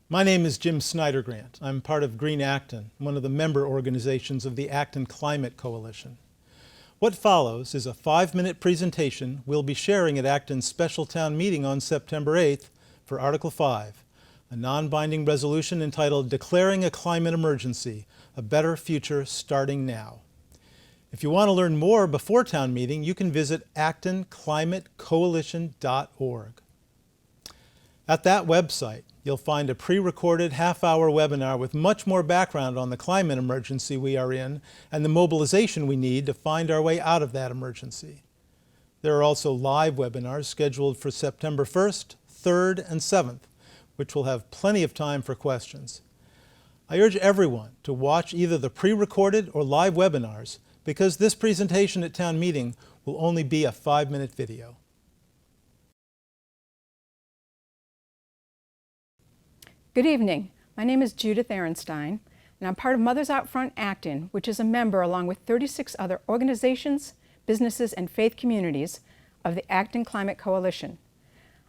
My name is Jim Snyder-Grant. I'm part of Green Acton, one of the member organizations of the Acton Climate Coalition. What follows is a 5-minute presentation we'll be sharing at Acton's special town meeting on September 8th for Article 5, a non-binding resolution entitled Declaring a Climate Emergency, a Better Future Starting Now. If you want to learn more before town meeting, you can visit actonclimatecoalition.org. At that website, you'll find a pre-recorded half-hour webinar with much more background on the climate emergency we are in and the mobilization we need to find our way out of that emergency. There are also live webinars scheduled for September 1st, 3rd, and 7th, which will have plenty of time for questions. I urge everyone to watch either the pre-recorded or live webinars because this presentation at town meeting will only be a 5-minute video. Good evening. My name is Judith Aronstein, and I'm part of Mothers Out Front Acton, which is a member, along with 36 other organizations, businesses, and faith communities of the Acton Climate Coalition.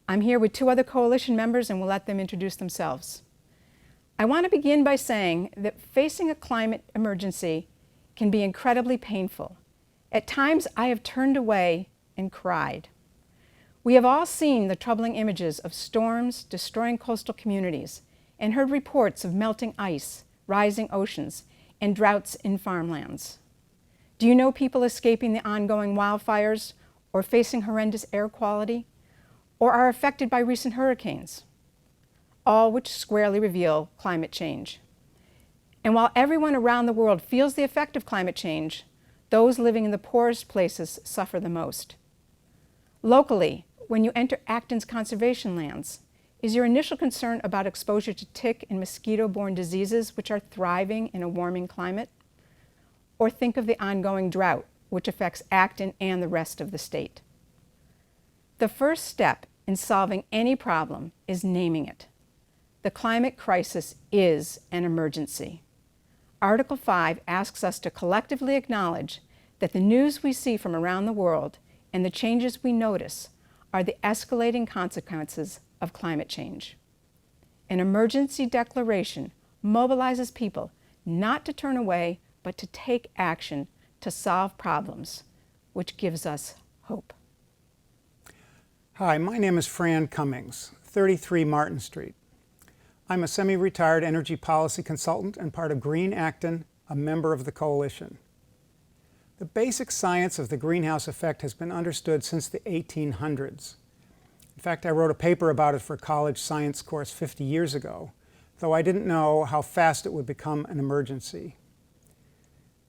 I'm here with 2 other coalition members, and we'll let them introduce themselves. I want to begin by saying that facing a climate emergency can be incredibly painful. At times, I have turned away and cried. We have all seen the troubling images of storms destroying coastal communities, and heard reports of melting ice, rising oceans, and droughts in farmlands. Do you know people escaping the ongoing wildfires or facing horrendous air quality, or are affected by recent hurricanes? All which squarely reveal climate change. And while everyone around the world feels the effect of climate change, those living in the poorest places suffer the most. Locally, when you enter Acton's conservation lands, is your initial concern about exposure to tick and mosquito-borne diseases which are thriving in a warming climate? Or think of the ongoing drought which affects Acton and the rest of the state? The first step in solving any problem is naming it. The climate crisis is an emergency. Article 5 asks us to collectively acknowledge that the news we see from around the world and the changes we notice are the escalating consequences of climate change. An emergency declaration mobilizes people not to turn away, but to take action to solve problems, which gives us hope. Hi, my name is Fran Cummings, 33 Martin Street. I'm a semi-retired energy policy consultant and part of Green Acton, a member of the coalition. The basic science of the greenhouse effect has been understood since the 1800s. In fact, I wrote a paper about it for a college science course 50 years ago, though I didn't know how fast it would become an emergency.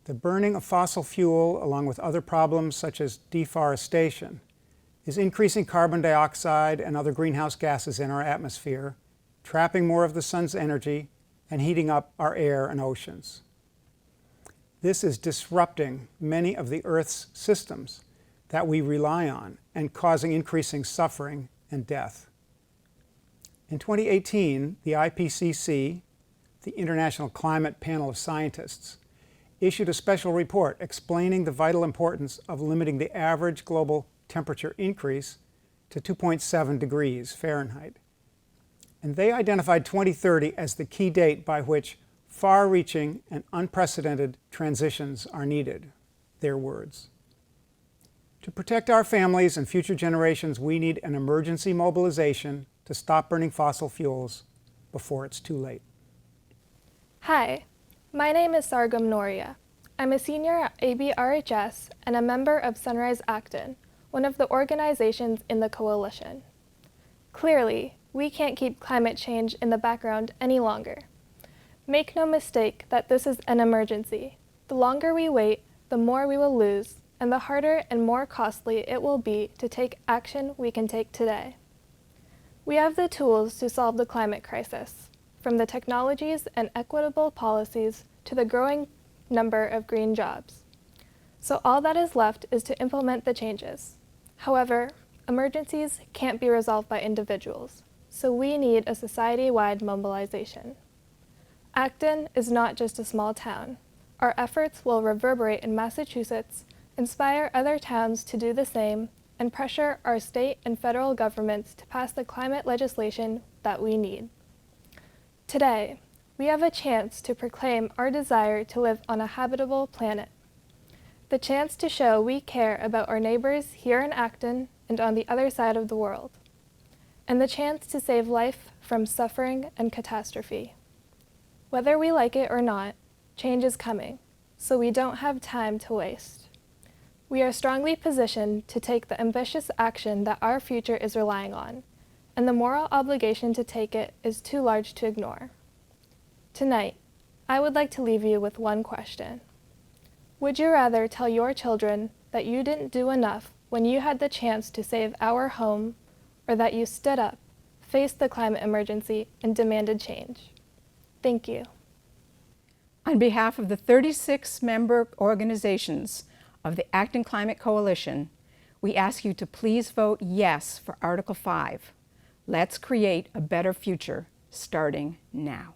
The burning of fossil fuel, along with other problems such as deforestation, is increasing carbon dioxide and other greenhouse gases in our atmosphere, trapping more of the sun's energy, and heating up our air and oceans. This is disrupting many of the Earth's systems that we rely on and causing increasing suffering and death. In 2018, the IPCC, the International Climate Panel of Scientists, issued a special report explaining the vital importance of limiting the average global temperature increase to 2.7 degrees Fahrenheit. And they identified 2030 as the key date by which far-reaching and unprecedented transitions are needed, their words. To protect our families and future generations, we need an emergency mobilization to stop burning fossil fuels before it's too late. Hi, my name is Sargam Nohria. I'm a senior at ABRHS and a member of Sunrise Acton, one of the organizations in the coalition. Clearly, we can't keep climate change in the background any longer. Make no mistake that this is an emergency. The longer we wait, the more we will lose, and the harder and more costly it will be to take action we can take today. We have the tools to solve the climate crisis, from the technologies and equitable policies to the growing number of green jobs. So all that is left is to implement the changes. However, emergencies can't be resolved by individuals, so we need a society-wide mobilization. Acton is not just a small town. Our efforts will reverberate in Massachusetts, inspire other towns to do the same, and pressure our state and federal governments to pass the climate legislation that we need. Today, we have a chance to proclaim our desire to live on a habitable planet. The chance to show we care about our neighbors here in Acton and on the other side of the world. And the chance to save life from suffering and catastrophe. Whether we like it or not, change is coming, so we don't have time to waste. We are strongly positioned to take the ambitious action that our future is relying on, and the moral obligation to take it is too large to ignore. Tonight, I would like to leave you with one question. Would you rather tell your children that you didn't do enough when you had the chance to save our home, or that you stood up, faced the climate emergency, and demanded change? Thank you. On behalf of the 36 member organizations of the Acton Climate Coalition, we ask you to please vote yes for Article 5. Let's create a better future starting now.